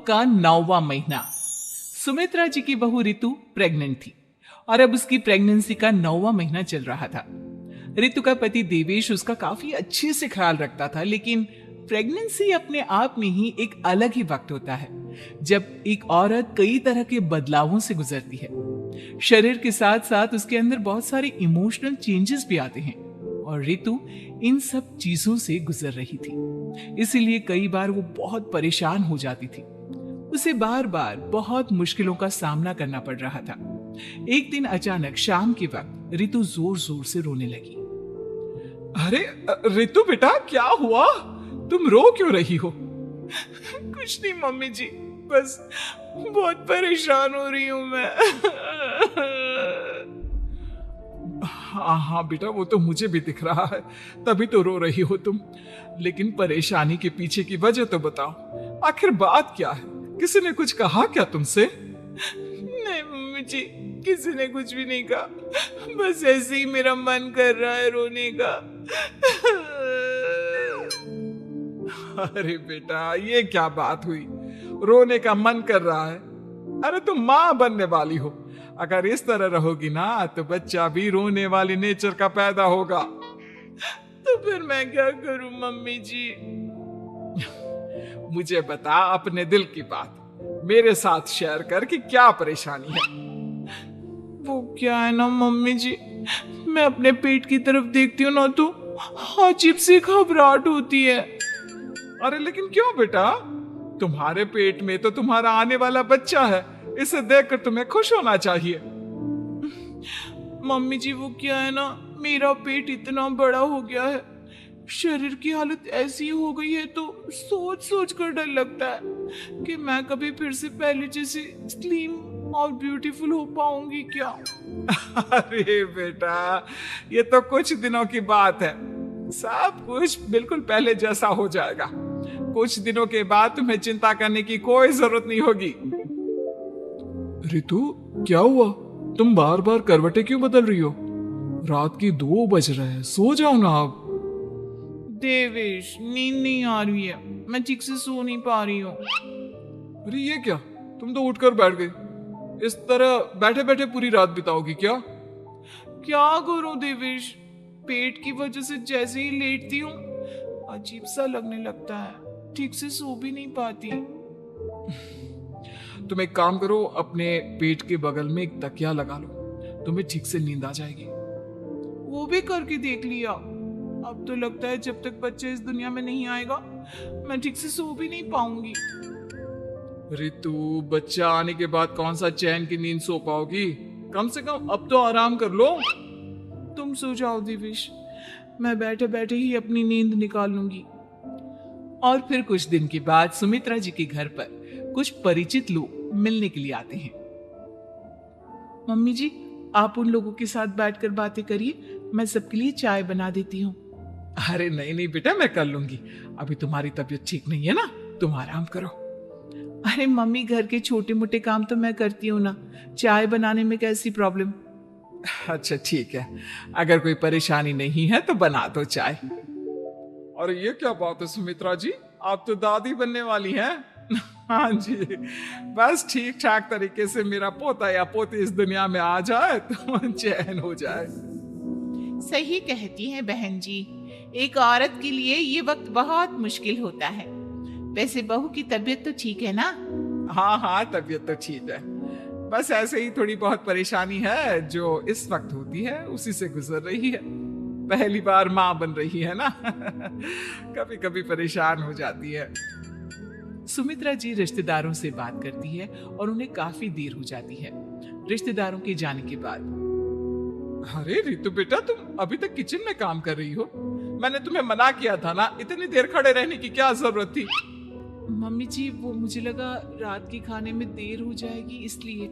का 9वां महीना। सुमित्रा जी की बहू रितु प्रेग्नेंट थी और अब उसकी प्रेगनेंसी का 9वां महीना चल रहा था। रितु का पति देवेश उसका काफी अच्छे से ख्याल रखता था, लेकिन प्रेगनेंसी अपने आप में ही एक अलग ही वक्त होता है जब एक औरत कई तरह के बदलावों से गुजरती है। शरीर के साथ साथ उसके अंदर बहुत सारे इमोशनल चेंजेस भी आते हैं और रितु इन सब चीजों से गुजर रही थी। इसीलिए कई बार वो बहुत परेशान हो जाती थी। उसे बार बार बहुत मुश्किलों का सामना करना पड़ रहा था। एक दिन अचानक शाम के वक्त रितु जोर जोर से रोने लगी। अरे रितु बेटा, क्या हुआ? तुम रो क्यों रही हो? कुछ नहीं मम्मी जी, बस बहुत परेशान हो रही हूं मैं। हाँ बेटा, वो तो मुझे भी दिख रहा है, तभी तो रो रही हो तुम। लेकिन परेशानी के पीछे की वजह तो बताओ, आखिर बात क्या है? किसी ने कुछ कहा क्या तुमसे? नहीं मम्मी जी, किसी ने कुछ भी नहीं कहा, बस ऐसे ही मेरा मन कर रहा है रोने का। अरे बेटा, ये क्या बात हुई? रोने का मन कर रहा है? अरे तुम माँ बनने वाली हो, अगर इस तरह रहोगी ना तो बच्चा भी रोने वाली नेचर का पैदा होगा। तो फिर मैं क्या करूं मम्मी जी? मुझे बता अपने दिल की बात, मेरे साथ शेयर कर कि क्या परेशानी है। वो क्या है ना मम्मी जी, मैं अपने पेट की तरफ देखती हूँ ना तो अजीब सी घबराहट होती है। अरे लेकिन क्यों बेटा? तुम्हारे पेट में तो तुम्हारा आने वाला बच्चा है, इसे देखकर तुम्हें खुश होना चाहिए। मम्मी जी वो क्या है ना, मेरा पेट इतना बड़ा हो गया है, शरीर की हालत ऐसी हो गई है तो सोच सोच कर डर लगता है कि मैं कभी फिर से पहले जैसे स्लिम और ब्यूटीफुल हो पाऊंगी क्या। अरे बेटा, ये तो कुछ दिनों की बात है, सब कुछ बिल्कुल पहले जैसा हो जाएगा। कुछ दिनों के बाद तुम्हें चिंता करने की कोई जरूरत नहीं होगी। रितु, क्या हुआ? तुम बार बार करवटें क्यों बदल रही हो? रात की 2 बज रहे हैं, सो जाओ ना आप। देवेश, नींद नहीं आ रही है, मैं ठीक से सो नहीं पा रही हूँ। अरे ये क्या, तुम तो उठकर बैठ गई। इस तरह बैठे बैठे पूरी रात बिताओगी क्या? क्या करूं देवेश, पेट की वजह से जैसे ही लेटती हूँ अजीब सा लगने लगता है, ठीक से सो भी नहीं पाती। तुम एक काम करो, अपने पेट के बगल में एक तकिया लगा लो, तुम्हें ठीक से नींद आ जाएगी। वो भी करके देख लिया, अब तो लगता है जब तक बच्चा इस दुनिया में नहीं आएगा मैं ठीक से सो भी नहीं पाऊंगी। रितु, बच्चा आने के बाद कौन सा चैन की नींद सो पाओगी? कम से कम अब तो आराम कर लो। तुम सो जाओ देवेश, मैं बैठे बैठे ही अपनी नींद निकाल लूंगी। और फिर कुछ दिन के बाद सुमित्रा जी के घर पर कुछ परिचित लोग मिलने के लिए आते हैं। मम्मी जी, आप उन लोगों के साथ बैठकर बातें करिए, मैं सबके लिए चाय बना देती हूँ। अरे नहीं नहीं बेटा, मैं कर लूंगी, अभी तुम्हारी तबीयत ठीक नहीं है ना, तुम आराम करो। अरे मम्मी, घर के छोटे मोटे काम तो मैं करती हूँ ना, चाय बनाने में कैसी प्रॉब्लम? अच्छा ठीक है, अगर कोई परेशानी नहीं है तो बना दो चाय। अरे ये क्या बात है सुमित्रा जी, आप तो दादी बनने वाली हैं। हाँ जी, बस ठीक ठाक तरीके से मेरा पोता या पोती इस दुनिया में आ जाए तो चैन हो जाए। सही कहती हैं बहन जी, एक औरत के लिए ये वक्त बहुत मुश्किल होता है। वैसे बहू की तबीयत तो ठीक है ना? हाँ हाँ, तबीयत तो ठीक है, बस ऐसे ही थोड़ी बहुत परेशानी है जो इस वक्त होती है, उसी से गुजर रही है। पहली बार माँ बन रही है ना, कभी कभी परेशान हो जाती है। सुमित्रा जी रिश्तेदारों से बात करती है और उन्हें काफी देर हो जाती है। रिश्तेदारों के जाने के बाद, अरे रितु बेटा, तुम अभी तक किचन में काम कर रही हो? मैंने तुम्हें मना किया था ना, इतनी देर खड़े रहने की क्या जरूरत थी? मम्मी जी, वो मुझे लगा रात के खाने में देर हो जाएगी, इसलिए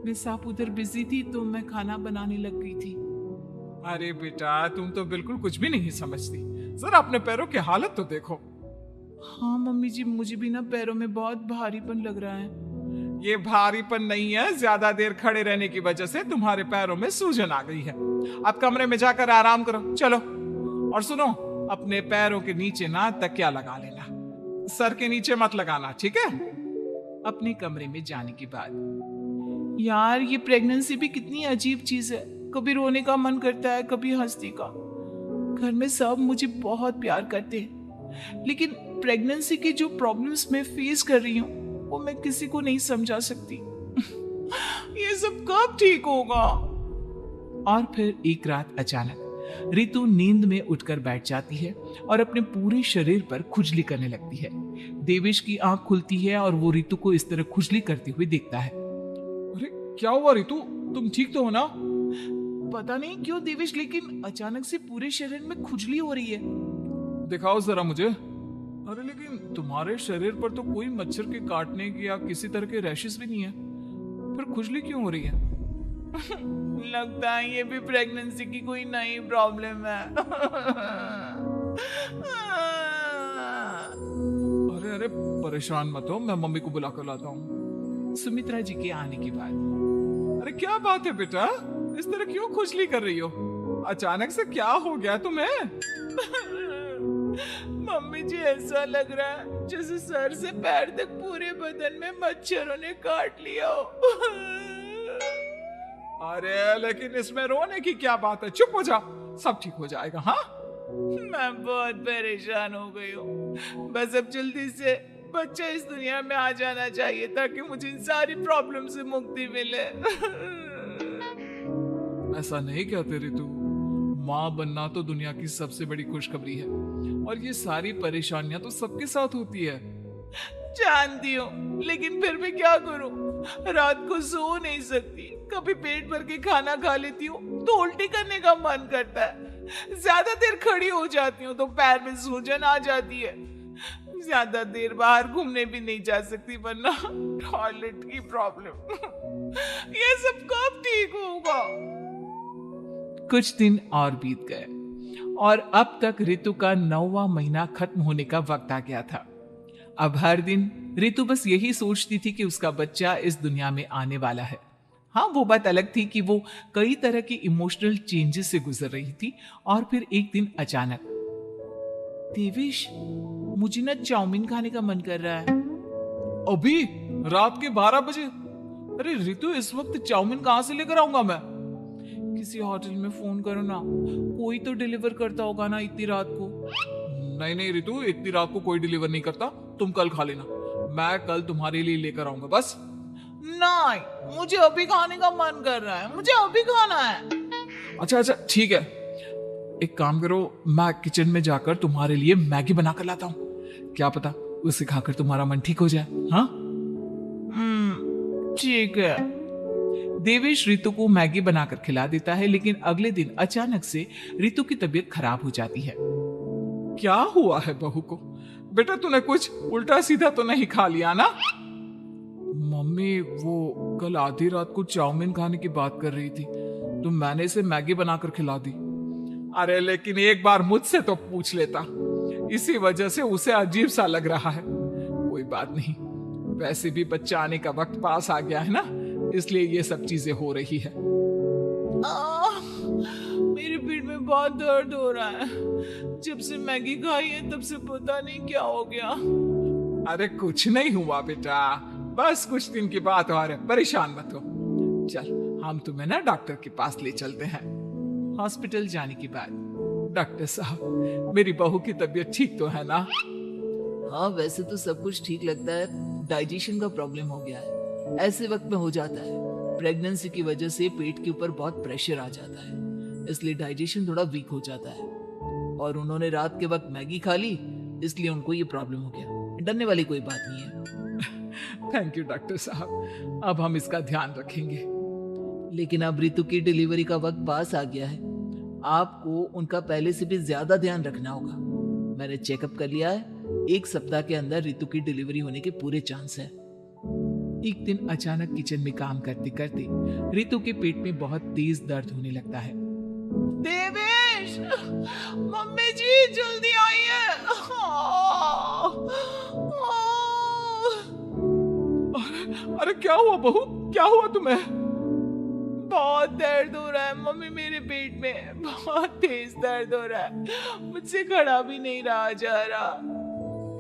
मैं साफ उधर बिजी थी तो मैं खाना बनाने लग गई थी। अरे बेटा, तुम तो बिल्कुल कुछ भी नहीं समझती, जरा अपने पैरों की हालत तो देखो। हाँ मम्मी जी, मुझे भी ना पैरों में बहुत भारीपन लग रहा है। ये भारीपन नहीं है, ज्यादा देर खड़े रहने की वजह से तुम्हारे पैरों में सूजन आ गई है। अब कमरे में जाकर आराम करो, चलो। और सुनो, अपने पैरों के नीचे ना तकिया लगा लेना, सर के नीचे मत लगाना, ठीक है? अपने कमरे में जाने के बाद। यार ये प्रेगनेंसी भी कितनी अजीब चीज है, कभी रोने का मन करता है, कभी हंसने का। घर में सब मुझे बहुत प्यार करते हैं, लेकिन प्रेगनेंसी की जो प्रॉब्लम्स मैं फेस कर रही हूँ वो मैं किसी को नहीं समझा सकती। ये सब कब ठीक होगा? और फिर एक रात अचानक रितु नींद में उठकर बैठ जाती है और अपने पूरे शरीर पर खुजली करने लगती है। देवेश की आंख खुलती है और वो रितु को इस तरह खुजली करते हुए देखता है। अरे क्या हुआ रितु, तुम ठीक तो हो ना? पता नहीं क्यों देवेश, लेकिन अचानक से पूरे शरीर में खुजली हो रही है। दिखाओ जरा मुझे। अरे लेकिन तुम्हारे शरीर पर तो कोई मच्छर के काटने की या किसी तरह के रैशेस भी नहीं है, फिर खुजली क्यों हो रही है? लगता है ये भी प्रेगनेंसी की कोई नई प्रॉब्लम है। अरे अरे परेशान मत हो, मैं मम्मी को बुला कर लाता हूँ। सुमित्रा जी के आने के बाद, अरे क्या बात है बेटा, इस तरह क्यों खुजली कर रही हो? अचानक से क्या हो गया तुम्हें? मम्मी जी ऐसा लग रहा है जैसे सर से पैर तक पूरे बदन में मच्छरों ने काट लिया हो। अरे लेकिन इसमें रोने की क्या बात है, चुप हो जाओ, सब ठीक हो जाएगा। हाँ मैं बहुत परेशान हो गई हूँ, बस अब जल्दी से बच्चा इस दुनिया में आ जाना चाहिए ताकि मुझे इन सारी प्रॉब्लम से मुक्ति मिले। ऐसा नहीं कहते रितु, माँ बनना तो दुनिया की सबसे बड़ी खुशखबरी है और ये सारी परेशानियां तो सबके साथ होती है। जानती हूँ, लेकिन फिर भी क्या करूँ, रात को सो नहीं सकती, कभी पेट भर के खाना खा लेती हूँ तो उल्टी करने का मन करता है, ज्यादा देर खड़ी हो जाती हूँ तो पैर में सूजन आ जाती है, ज्यादा देर बाहर घूमने भी नहीं जा सकती वरना टॉयलेट की प्रॉब्लम। ये सब कब ठीक होगा? कुछ दिन और बीत गए और अब तक रितु का 9वां महीना खत्म होने का वक्त आ गया था। अब हर दिन रितु बस यही सोचती थी कि उसका बच्चा इस दुनिया में आने वाला है। हाँ, वो बात अलग थी कि वो कई तरह के इमोशनल चेंजेस से गुजर रही थी और फिर एक दिन अचानक, देवेश मुझे ना चाउमीन खाने का मन कर रहा है। अभी रात के 12 बजे? अरे रितु, इस वक्त चाउमीन कहाँ से लेकर आऊंगा मैं? किसी होटल में फोन करो ना, कोई तो डिलीवर करता होगा ना इतनी रात को। नहीं नहीं रितु, इतनी रात को कोई डिलीवर नहीं करता, तुम कल खा लेना, मैं कल तुम्हारे लिए लेकर आऊंगा बस। नहीं, मुझे अभी खाने का मन कर रहा है, मुझे अभी खाना है। अच्छा अच्छा ठीक है, एक काम करो, मैं किचन में जाकर तुम्हारे लिए मैगी बनाकर लाता हूँ, क्या पता उसे खाकर तुम्हारा मन ठीक हो जाए। हाँ ठीक है। देवेश रितु को मैगी बनाकर खिला देता है, लेकिन अगले दिन अचानक से रितु की तबीयत खराब हो जाती है। क्या हुआ है बहू को? बेटा तूने कुछ उल्टा सीधा तो नहीं खा लिया ना? मम्मी वो कल आधी रात को चाउमीन खाने की बात कर रही थी तो मैंने इसे मैगी बनाकर खिला दी। अरे लेकिन एक बार मुझसे तो पूछ लेता, इसी वजह से उसे अजीब सा लग रहा है। कोई बात नहीं, वैसे भी बच्चा आने का वक्त पास आ गया है ना, इसलिए ये सब चीजें हो रही है। मेरे पेट में बहुत दर्द हो रहा है, जब से मैगी खाई है तब से पता नहीं क्या हो गया। अरे कुछ नहीं हुआ बेटा, बस कुछ दिन की बात और है, परेशान मत हो। चल हम तुम्हें ना डॉक्टर के पास ले चलते हैं। हॉस्पिटल जाने के बाद, डॉक्टर साहब मेरी बहू की तबीयत ठीक तो है ना? हाँ वैसे तो सब कुछ ठीक लगता है, डाइजेशन का प्रॉब्लम हो गया है, ऐसे वक्त में हो जाता है। प्रेगनेंसी की वजह से पेट के ऊपर बहुत प्रेशर आ जाता है, इसलिए डाइजेशन थोड़ा वीक हो जाता है। और उन्होंने रात के वक्त मैगी खा ली, इसलिए उनको ये प्रॉब्लम हो गया। डरने वाली कोई बात नहीं है। थैंक यू डॉक्टर साहब, अब हम इसका ध्यान रखेंगे। लेकिन अब रितु की डिलीवरी का वक्त पास आ गया है, आपको उनका पहले से भी ज्यादा ध्यान रखना होगा। मैंने चेकअप कर लिया है, 1 सप्ताह के अंदर रितु की डिलीवरी होने के पूरे चांस है। एक दिन अचानक किचन में काम करते करते रितु के पेट में बहुत तेज दर्द होने लगता है। देवेश, मम्मी जी जल्दी आइए। अरे क्या हुआ बहू, क्या हुआ तुम्हें? बहुत दर्द हो रहा है मम्मी, मेरे पेट में बहुत तेज दर्द हो रहा है, मुझसे खड़ा भी नहीं रहा जा रहा।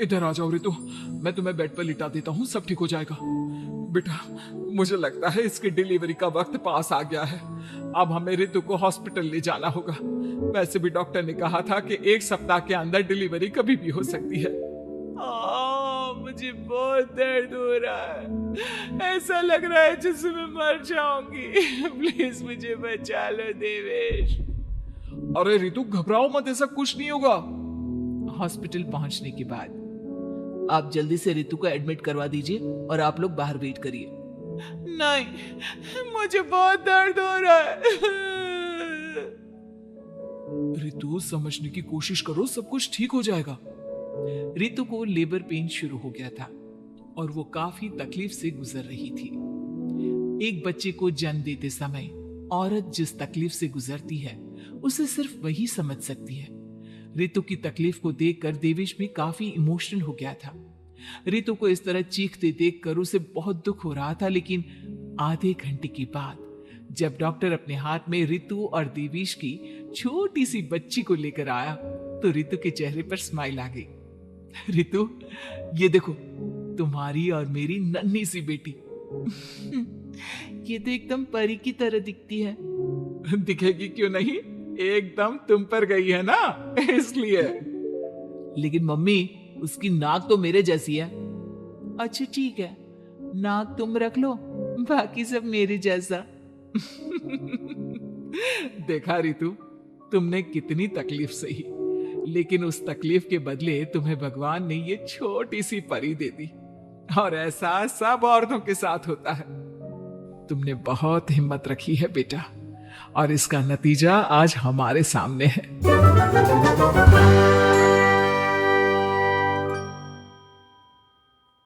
इधर आ जाओ रितु, मैं तुम्हें बेड पर लिटा देता हूँ, सब ठीक हो जाएगा। बेटा, मुझे लगता है इसकी डिलीवरी का वक्त पास आ गया है। अब हमें रितु को हॉस्पिटल ले जाना होगा। वैसे भी डॉक्टर ने कहा था कि 1 सप्ताह के अंदर डिलीवरी कभी भी हो सकती है। मुझे बहुत दर्द हो रहा है, ऐसा लग रहा है जैसे मैं मर जाऊंगी। प्लीज मुझे बचा लो देवेश। अरे रितु, घबराओ मत, ऐसा कुछ नहीं होगा। हॉस्पिटल पहुंचने के बाद आप जल्दी से रितु को एडमिट करवा दीजिए और आप लोग बाहर वेट करिए। नहीं, मुझे बहुत दर्द हो रहा है। रितु, समझने की कोशिश करो, सब कुछ ठीक हो जाएगा। रितु को लेबर पेन शुरू हो गया था और वो काफी तकलीफ से गुजर रही थी। एक बच्चे को जन्म देते समय औरत जिस तकलीफ से गुजरती है उसे सिर्फ वही समझ सकती है। रितु की तकलीफ को देखकर देवेश भी काफी इमोशनल हो गया था। रितु को इस तरह चीखते देखकर उसे बहुत दुख हो रहा था, लेकिन आधे घंटे के बाद जब डॉक्टर अपने हाथ में रितु और देवेश की छोटी सी बच्ची को लेकर आया तो रितु के चेहरे पर स्माइल आ गई। रितु, ये देखो, तुम्हारी और मेरी नन्ही सी बेटी। ये तो एकदम परी की तरह दिखती है। दिखेगी क्यों नहीं, एकदम तुम पर गई है ना, इसलिए। लेकिन मम्मी, उसकी नाक तो मेरे जैसी है। अच्छा ठीक है, नाक तुम रख लो, बाकी सब मेरे जैसा। देखा रितु, तुमने कितनी तकलीफ सही, लेकिन उस तकलीफ के बदले तुम्हें भगवान ने ये छोटी सी परी दे दी। और ऐसा सब औरतों के साथ होता है। तुमने बहुत हिम्मत रखी है बेटा, और इसका नतीजा आज हमारे सामने है।